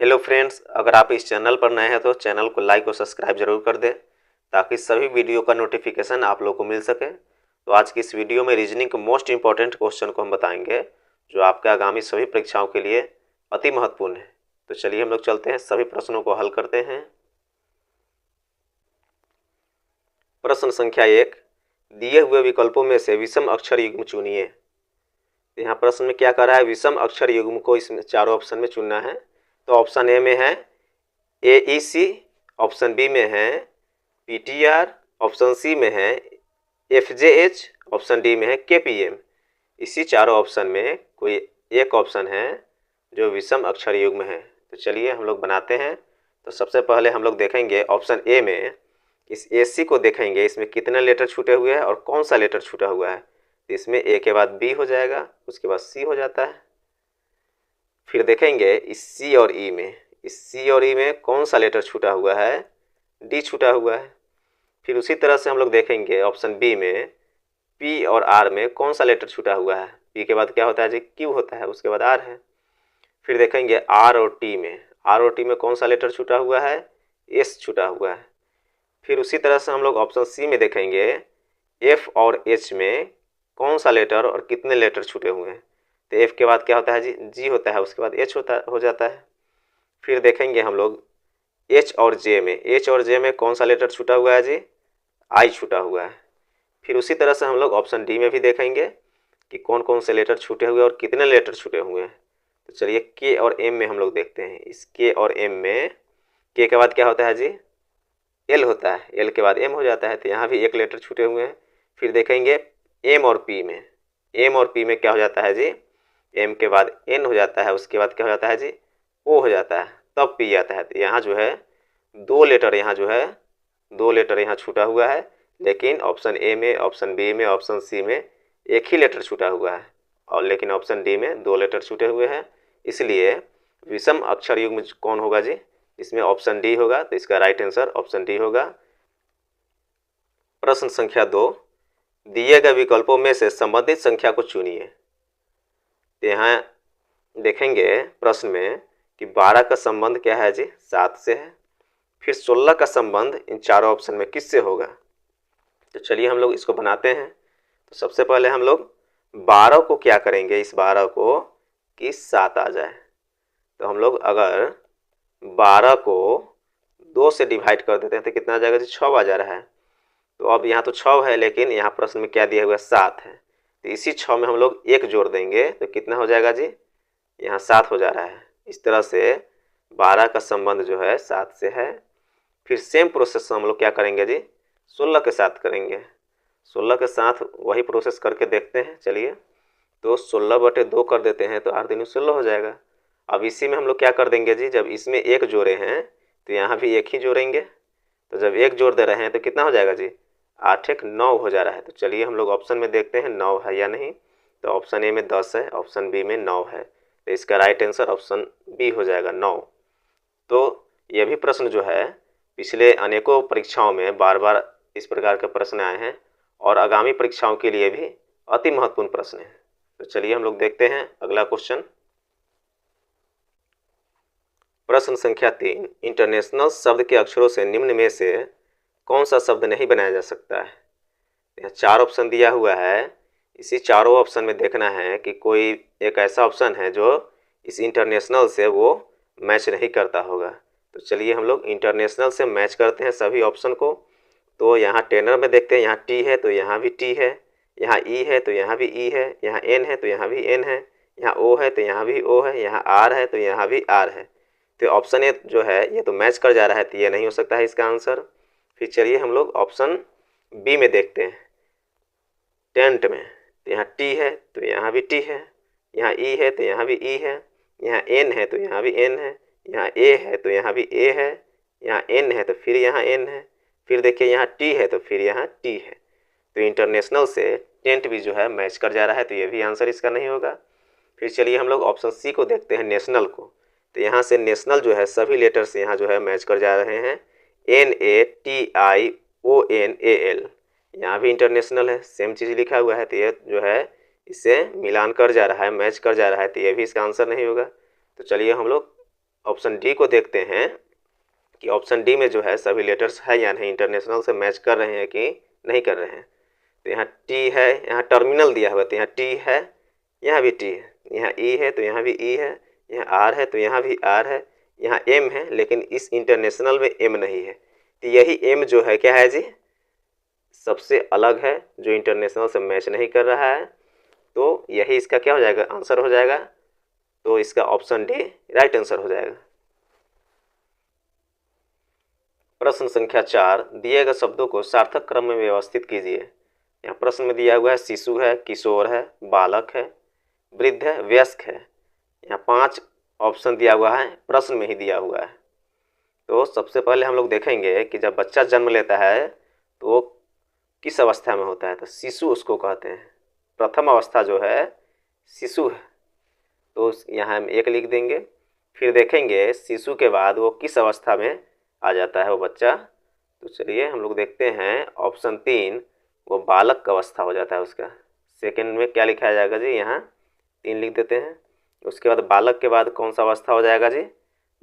Hello friends, अगर आप इस चैनल पर नए हैं तो चैनल को लाइक और सब्सक्राइब जरूर कर दें ताकि सभी वीडियो का नोटिफिकेशन आप लोग को मिल सके। तो आज की इस वीडियो में रीजनिंग के मोस्ट इंपॉर्टेंट क्वेश्चन को हम बताएंगे जो आपके आगामी सभी परीक्षाओं के लिए अति महत्वपूर्ण है। तो चलिए हम लोग चलते हैं, सभी प्रश्नों को हल करते हैं। प्रश्न संख्या 1, दिए हुए विकल्पों में से विषम अक्षर युग्म चुनिए। यहाँ प्रश्न में क्या कर रहा है, विषम अक्षर युग्म को इसमें चारों ऑप्शन में चुनना है। तो ऑप्शन ए में है AEC, ऑप्शन बी में है PTR, ऑप्शन सी में है FJH, ऑप्शन डी में है KPM। इसी चारों ऑप्शन में कोई एक ऑप्शन है जो विषम अक्षर युग्म है। तो चलिए हम लोग बनाते हैं। तो सबसे पहले हम लोग देखेंगे ऑप्शन ए में, इस AC को देखेंगे इसमें कितने लेटर छूटे हुए हैं और कौन सा लेटर छूटा हुआ है। तो इसमें A के बाद B हो जाएगा, उसके बाद C हो जाता है। फिर देखेंगे इस C और E में, इस C और E में कौन सा लेटर छूटा हुआ है, D छूटा हुआ है। फिर उसी तरह से हम लोग देखेंगे ऑप्शन बी में P और R में कौन सा लेटर छूटा हुआ है। P के बाद क्या होता है जी, Q होता है, उसके बाद R है। फिर देखेंगे R और T में, R और T में कौन सा लेटर छूटा हुआ है, S छूटा हुआ है। फिर उसी तरह से हम लोग ऑप्शन सी में देखेंगे F और H में कौन सा लेटर और कितने लेटर छूटे हुए हैं। तो F के बाद क्या होता है जी, G होता है, उसके बाद H हो जाता है। फिर देखेंगे हम लोग H और J में, H और J में कौन सा लेटर छूटा हुआ है जी, I छूटा हुआ है। फिर उसी तरह से हम लोग ऑप्शन डी में भी देखेंगे कि कौन कौन से लेटर छूटे हुए और कितने लेटर छूटे हुए हैं। तो चलिए के और एम में हम लोग देखते हैं। इस के और एम में के के बाद क्या होता है जी, एल होता है, एल के बाद एम हो जाता है, तो यहाँ भी एक लेटर छूटे हुए हैं। फिर देखेंगे एम और पी में, एम और पी में क्या हो जाता है जी, एम के बाद एन हो जाता है, उसके बाद क्या हो जाता है जी, ओ हो जाता है, तब पी आता है। तो यहाँ जो है दो लेटर, यहाँ जो है दो लेटर यहाँ छूटा हुआ है, लेकिन ऑप्शन ए में, ऑप्शन बी में, ऑप्शन सी में एक ही लेटर छूटा हुआ है, और लेकिन ऑप्शन डी में दो लेटर छूटे हुए हैं। इसलिए विषम अक्षर युग्म कौन होगा जी, इसमें ऑप्शन डी होगा। तो इसका राइट आंसर ऑप्शन डी होगा। प्रश्न संख्या 2, दिए गए विकल्पों में से संबंधित संख्या को चुनिए। तो यहाँ देखेंगे प्रश्न में कि 12 का संबंध क्या है जी, 7 से है। फिर 16 का संबंध इन चारों ऑप्शन में किससे होगा। तो चलिए हम लोग इसको बनाते हैं। तो सबसे पहले हम लोग 12 को क्या करेंगे, इस 12 को कि 7 आ जाए। तो हम लोग अगर 12 को 2 से डिवाइड कर देते हैं तो कितना आ जाएगा जी, 6 आ जा रहा है। तो अब यहाँ तो 6 है, लेकिन यहाँ प्रश्न में क्या दिया हुआ है, 7 है। तो इसी 6 में हम लोग 1 जोड़ देंगे तो कितना हो जाएगा जी, यहाँ 7 हो जा रहा है। इस तरह से 12 का संबंध जो है 7 से है। फिर सेम प्रोसेस हम लोग क्या करेंगे जी, 16 के साथ करेंगे। 16 के साथ वही प्रोसेस करके देखते हैं। चलिए, तो 16/2 कर देते हैं तो 8 दूनी 16 हो जाएगा। अब इसी में हम लोग क्या कर देंगे जी, जब इसमें एक जोड़े हैं तो यहाँ भी एक ही जोड़ेंगे। तो जब एक जोड़ दे रहे हैं तो कितना हो जाएगा जी, 8 एक 9 हो जा रहा है। तो चलिए हम लोग ऑप्शन में देखते हैं 9 है या नहीं। तो ऑप्शन ए में 10 है, ऑप्शन बी में 9 है, तो इसका राइट आंसर ऑप्शन बी हो जाएगा, 9। तो ये भी प्रश्न जो है पिछले अनेकों परीक्षाओं में बार बार इस प्रकार के प्रश्न आए हैं और आगामी परीक्षाओं के लिए भी अति महत्वपूर्ण प्रश्न है। तो चलिए हम लोग देखते हैं अगला क्वेश्चन। प्रश्न संख्या 3, इंटरनेशनल शब्द के अक्षरों से निम्न में से कौन सा शब्द नहीं बनाया जा सकता है। यहाँ 4 ऑप्शन दिया हुआ है, इसी चारों ऑप्शन में देखना है कि कोई एक ऐसा ऑप्शन है जो इस इंटरनेशनल से वो मैच नहीं करता होगा। तो चलिए हम लोग इंटरनेशनल से मैच करते हैं सभी ऑप्शन को। तो यहाँ टेनर में देखते हैं, यहाँ टी है तो यहाँ भी टी है, यहाँ ई है तो यहाँ भी ई है, यहाँ एन है तो यहाँ भी एन है, यहाँ ओ है तो यहाँ भी ओ है, यहाँ आर है तो यहाँ भी आर है। तो ऑप्शन ए जो है ये तो मैच कर जा रहा है, तो ये नहीं हो सकता है इसका आंसर। फिर चलिए हम लोग ऑप्शन बी में देखते हैं, टेंट में। तो यहाँ टी है तो यहाँ भी टी है, यहाँ ई है तो यहाँ भी ई है, यहाँ एन है तो यहाँ भी एन है, यहाँ ए है तो यहाँ भी ए है, यहाँ एन है तो फिर यहाँ एन है, फिर देखिए यहाँ टी है तो फिर यहाँ टी है। तो इंटरनेशनल से टेंट भी जो है मैच कर जा रहा है, तो ये भी आंसर इसका नहीं होगा। फिर चलिए हम लोग ऑप्शन सी को देखते हैं, नेशनल को। तो यहाँ से नेशनल जो है सभी लेटर्स यहाँ जो है मैच कर जा रहे हैं, NATIONAL, यहाँ भी इंटरनेशनल है, सेम चीज़ लिखा हुआ है, तो ये जो है इससे मिलान कर जा रहा है, मैच कर जा रहा है, तो ये भी इसका आंसर नहीं होगा। तो चलिए हम लोग ऑप्शन डी को देखते हैं कि ऑप्शन डी में जो है सभी लेटर्स है या नहीं, इंटरनेशनल से मैच कर रहे हैं कि नहीं कर रहे हैं। तो यहाँ टी है, यहाँ टर्मिनल दिया हुआ, तो यहाँ टी है, यहाँ भी टी है, यहाँ ई है तो यहाँ भी ई है, यहाँ आर है तो यहाँ भी आर है, यहाँ एम है, लेकिन इस इंटरनेशनल में एम नहीं है। तो यही एम जो है क्या है जी, सबसे अलग है, जो इंटरनेशनल से मैच नहीं कर रहा है। तो यही इसका क्या हो जाएगा, आंसर हो जाएगा। तो इसका ऑप्शन डी राइट आंसर हो जाएगा। प्रश्न संख्या 4, दिए गए शब्दों को सार्थक क्रम में व्यवस्थित कीजिए। यहाँ प्रश्न में दिया हुआ है शिशु है, किशोर है, बालक है, वृद्ध है, वयस्क है। यहाँ 5 ऑप्शन दिया हुआ है, प्रश्न में ही दिया हुआ है। तो सबसे पहले हम लोग देखेंगे कि जब बच्चा जन्म लेता है तो वो किस अवस्था में होता है। तो शिशु उसको कहते हैं, प्रथम अवस्था जो है शिशु है, तो यहाँ हम 1 लिख देंगे। फिर देखेंगे शिशु के बाद वो किस अवस्था में आ जाता है वो बच्चा। तो चलिए हम लोग देखते हैं ऑप्शन 3, वो बालक का अवस्था हो जाता है उसका। सेकंड में क्या लिखा जाएगा जी, यहाँ 3 लिख देते हैं। उसके बाद बालक के बाद कौन सा अवस्था हो जाएगा जी,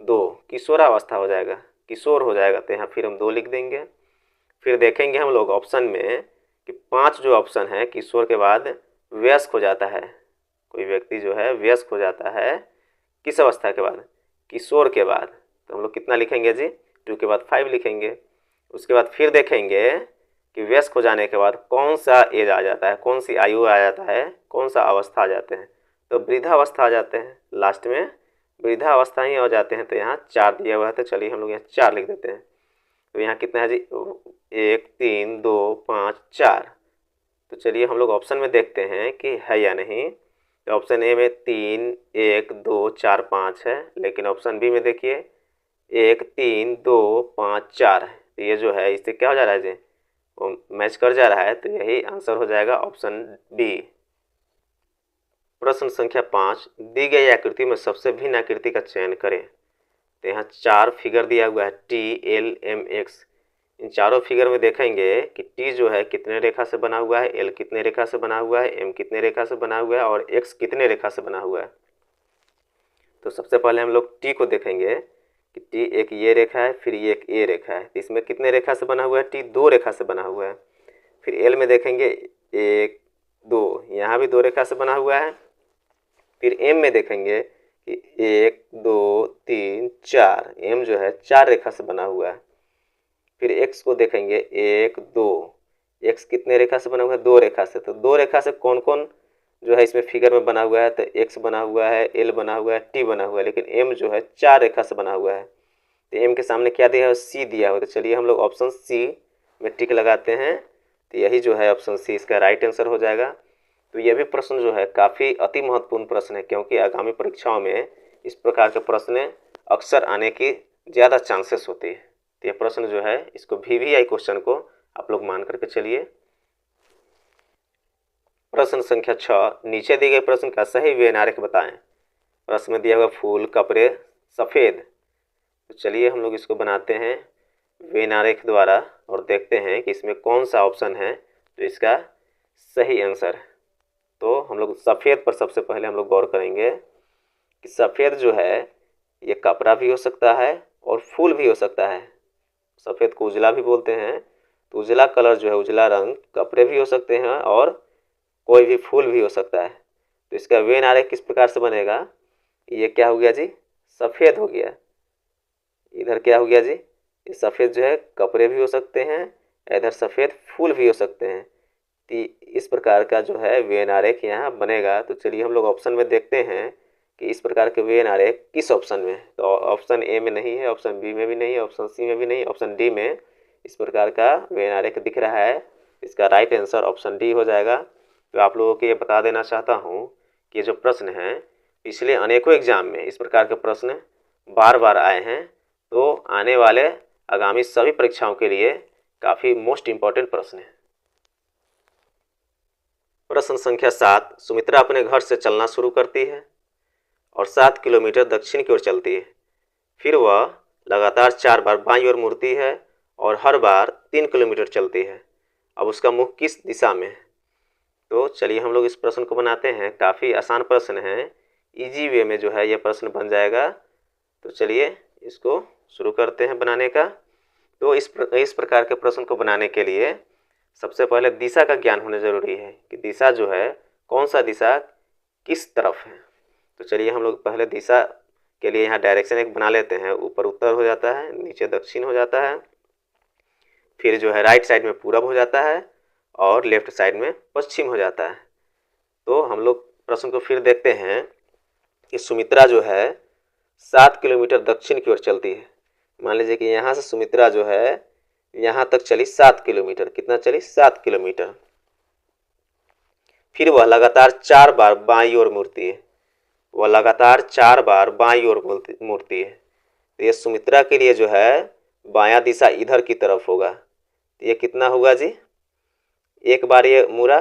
2, किशोरावस्था हो जाएगा, किशोर हो जाएगा, तो यहाँ फिर हम 2 लिख देंगे। फिर देखेंगे हम लोग ऑप्शन में कि 5 जो ऑप्शन है, किशोर के बाद वयस्क हो जाता है, कोई व्यक्ति जो है वयस्क हो जाता है किस अवस्था के बाद, किशोर के बाद। तो हम लोग कितना लिखेंगे जी, 2 के बाद 5 लिखेंगे। उसके बाद फिर देखेंगे कि वयस्क हो जाने के बाद कौन सा एज आ जाता है, कौन सी आयु आ जाता है, कौन सा अवस्था आ जाते हैं। तो वृद्धावस्था आ जाते हैं, लास्ट में वृद्धावस्था ही हो जाते हैं। तो यहाँ 4 दिया हुआ है, तो चलिए हम लोग यहाँ 4 लिख देते हैं। तो यहाँ कितना है जी, 1 3 2 5 4। तो चलिए हम लोग ऑप्शन में देखते हैं कि है या नहीं। तो ऑप्शन ए में 3 1 2 4 5 है, लेकिन ऑप्शन बी में देखिए 1 3 2 5 4 है। तो ये जो है इससे क्या हो जा रहा है जी, वो मैच कर जा रहा है। तो यही आंसर हो जाएगा ऑप्शन डी। प्रश्न संख्या 5, दी गई आकृति में सबसे भिन्न आकृति का चयन करें। तो यहाँ 4 फिगर दिया हुआ है, टी एल एम एक्स। इन चारों फिगर में देखेंगे कि टी जो है कितने रेखा से बना हुआ है, एल कितने रेखा से बना हुआ है, एम कितने रेखा से बना हुआ है और एक्स कितने रेखा से बना हुआ है। तो सबसे पहले हम लोग टी को देखेंगे कि टी एक ये रेखा है, फिर ये एक ए रेखा है। तो इसमें कितने रेखा से बना हुआ है, टी 2 रेखा से बना हुआ है। फिर एल में देखेंगे 1 2, यहाँ भी 2 रेखा से बना हुआ है। फिर एम में देखेंगे कि 1 2 3 4, एम जो है 4 रेखा से बना हुआ है। फिर एक्स को देखेंगे 1 2, एक्स कितने रेखा से बना हुआ है, 2 रेखा से। तो 2 रेखा से कौन कौन जो है इसमें फिगर में बना हुआ है, तो एक्स बना हुआ है, एल बना हुआ है, टी बना हुआ है, लेकिन एम जो है 4 रेखा से बना हुआ है। तो एम के सामने क्या दिया है, सी दिया हुआ है। तो चलिए हम लोग ऑप्शन सी में टिक लगाते हैं। तो यही जो है ऑप्शन सी इसका राइट आंसर हो जाएगा। तो यह भी प्रश्न जो है काफ़ी अति महत्वपूर्ण प्रश्न है, क्योंकि आगामी परीक्षाओं में इस प्रकार के प्रश्न अक्सर आने की ज़्यादा चांसेस होती है। तो यह प्रश्न जो है इसको VVI क्वेश्चन को आप लोग मान करके चलिए। प्रश्न संख्या 6, नीचे दिए गए प्रश्न का सही वेन आरेख बताएं। प्रश्न में दिया हुआ फूल, कपड़े, सफ़ेद। तो चलिए हम लोग इसको बनाते हैं वेन आरेख द्वारा और देखते हैं कि इसमें कौन सा ऑप्शन है तो इसका सही आंसर है। तो हम लोग सफ़ेद पर सबसे पहले हम लोग गौर करेंगे कि सफ़ेद जो है ये कपड़ा भी हो सकता है और फूल भी हो सकता है। सफ़ेद को उजला भी बोलते हैं। तो उजला कलर जो है, उजला रंग, कपड़े भी हो सकते हैं और कोई भी फूल भी हो सकता है। तो इसका वेन आरेख किस प्रकार से बनेगा, ये क्या हो गया जी, सफ़ेद हो गया। इधर क्या हो गया जी, ये सफ़ेद जो है कपड़े भी हो सकते हैं, इधर सफ़ेद फूल भी हो सकते हैं। तो इस प्रकार का जो है वेन आरेख यहाँ बनेगा। तो चलिए हम लोग ऑप्शन में देखते हैं कि इस प्रकार के वेन आरेख किस ऑप्शन में है। तो ऑप्शन ए में नहीं है, ऑप्शन बी में भी नहीं है, ऑप्शन सी में भी नहीं, ऑप्शन डी में इस प्रकार का वेन आरेख दिख रहा है। इसका राइट आंसर ऑप्शन डी हो जाएगा। तो आप लोगों को ये बता देना चाहता हूँ कि जो प्रश्न है पिछले अनेकों एग्जाम में इस प्रकार के प्रश्न बार बार आए हैं। तो आने वाले आगामी सभी परीक्षाओं के लिए काफ़ी मोस्ट इम्पॉर्टेंट प्रश्न है। प्रश्न संख्या 7, सुमित्रा अपने घर से चलना शुरू करती है और 7 किलोमीटर दक्षिण की ओर चलती है। फिर वह लगातार 4 बार बाईं ओर मुड़ती है और हर बार 3 किलोमीटर चलती है। अब उसका मुख किस दिशा में है। तो चलिए हम लोग इस प्रश्न को बनाते हैं। काफ़ी आसान प्रश्न है, इजी वे में जो है यह प्रश्न बन जाएगा। तो चलिए इसको शुरू करते हैं बनाने का। तो इस प्रकार के प्रश्न को बनाने के लिए सबसे पहले दिशा का ज्ञान होना ज़रूरी है कि दिशा जो है कौन सा दिशा किस तरफ है। तो चलिए हम लोग पहले दिशा के लिए यहाँ डायरेक्शन एक बना लेते हैं। ऊपर उत्तर हो जाता है, नीचे दक्षिण हो जाता है, फिर जो है राइट साइड में पूरब हो जाता है और लेफ्ट साइड में पश्चिम हो जाता है। तो हम लोग प्रश्न को फिर देखते हैं कि सुमित्रा जो है 7 किलोमीटर दक्षिण की ओर चलती है। मान लीजिए कि यहाँ से सुमित्रा जो है यहाँ तक चली 7 किलोमीटर। कितना चली? 7 किलोमीटर। फिर वह लगातार 4 बार बाईं ओर मुड़ती है। वह लगातार 4 बार बाईं ओर मुड़ती है। तो ये सुमित्रा के लिए जो है बायां दिशा इधर की तरफ होगा। तो ये कितना होगा जी? एक बार ये मुड़ा,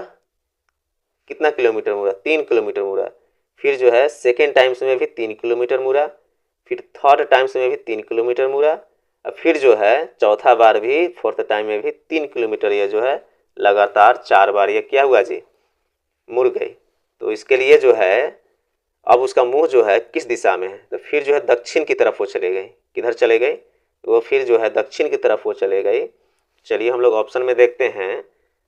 कितना किलोमीटर मुड़ा? 3 किलोमीटर मुड़ा। फिर जो है सेकेंड टाइम्स में भी 3 किलोमीटर मुड़ा, फिर थर्ड टाइम्स में भी 3 किलोमीटर मुड़ा, और फिर जो है चौथा बार भी, फोर्थ टाइम में भी 3 किलोमीटर ये जो है लगातार 4 बार ये क्या हुआ जी? मुड़ गई। तो इसके लिए जो है अब उसका मुंह जो है किस दिशा में है? तो फिर जो है दक्षिण की तरफ वो चले गई। किधर चले गई? तो वो फिर जो है दक्षिण की तरफ वो चले गई। चलिए हम लोग ऑप्शन में देखते हैं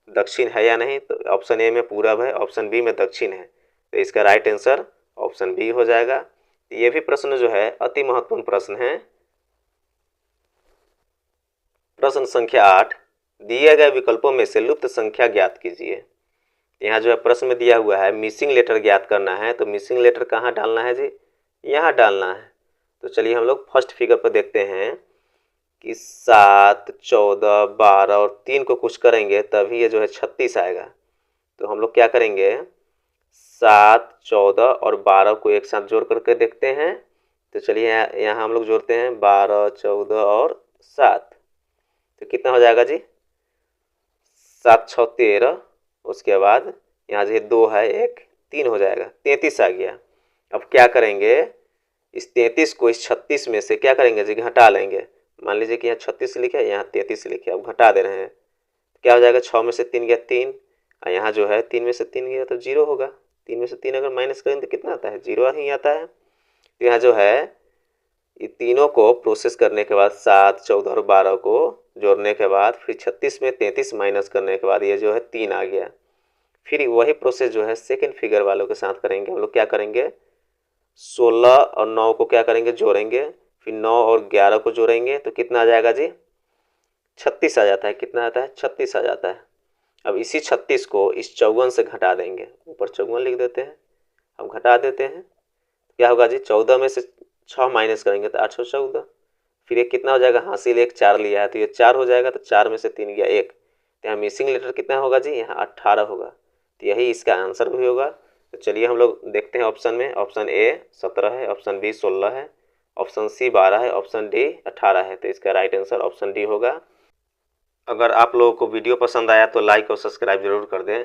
दक्षिण है या नहीं। तो ऑप्शन ए में पूरब है, ऑप्शन बी में दक्षिण है। तो इसका राइट आंसर ऑप्शन बी हो जाएगा। ये भी प्रश्न जो है अति महत्वपूर्ण प्रश्न है। प्रश्न संख्या 8, दिए गए विकल्पों में से लुप्त संख्या ज्ञात कीजिए। यहाँ जो है प्रश्न में दिया हुआ है मिसिंग लेटर ज्ञात करना है। तो मिसिंग लेटर कहाँ डालना है जी? यहाँ डालना है। तो चलिए हम लोग फर्स्ट फिगर पर देखते हैं कि 7, 14, 12 और 3 को कुछ करेंगे तभी ये जो है 36 आएगा। तो हम लोग क्या करेंगे? 7, 14 और 12 को एक साथ जोड़ करके देखते हैं। तो चलिए यहाँ हम लोग जोड़ते हैं 12, 14 और 7। तो कितना हो जाएगा जी? 7, 6, 13। उसके बाद यहाँ जो 2 है 1, 3 हो जाएगा, 33 आ गया। अब क्या करेंगे? इस 33 को इस 36 में से क्या करेंगे जी? घटा लेंगे। मान लीजिए कि यहाँ 36 लिखे, यहाँ 33 लिखे, अब घटा दे रहे हैं। क्या हो जाएगा? 6 में से 3 गया 3, और यहाँ जो है 3 में से 3 गया तो 0 होगा। 3 में से 3 अगर माइनस करें तो कितना आता है? 0 ही आता है। तो यहाँ जो है ये तीनों को प्रोसेस करने के बाद 7, 14 और 12 को जोड़ने के बाद फिर 36 में 33 माइनस करने के बाद ये जो है 3 आ गया। फिर वही प्रोसेस जो है सेकंड फिगर वालों के साथ करेंगे। हम लोग क्या करेंगे? 16 और 9 को क्या करेंगे? जोड़ेंगे। फिर 9 और 11 को जोड़ेंगे तो कितना आ जाएगा जी? 36 आ जाता है। कितना आता है? 36 आ जाता है। अब इसी 36 को इस 54 से घटा देंगे। ऊपर 54 लिख देते हैं, हम घटा देते हैं। क्या होगा जी? 14 में से 6 माइनस करेंगे तो 814। फिर ये कितना हो जाएगा? हासिल 1 4 लिया है तो ये 4 हो जाएगा। तो 4 में से 3 गया 1। तो यहाँ मिसिंग लेटर कितना होगा जी? यहाँ 18 होगा। तो यही इसका आंसर भी होगा। तो चलिए हम लोग देखते हैं ऑप्शन में। ऑप्शन ए 17 है, ऑप्शन बी 16 है, ऑप्शन सी 12 है, ऑप्शन डी 18 है। तो इसका राइट आंसर ऑप्शन डी होगा। अगर आप लोगों को वीडियो पसंद आया तो लाइक और सब्सक्राइब जरूर कर दें।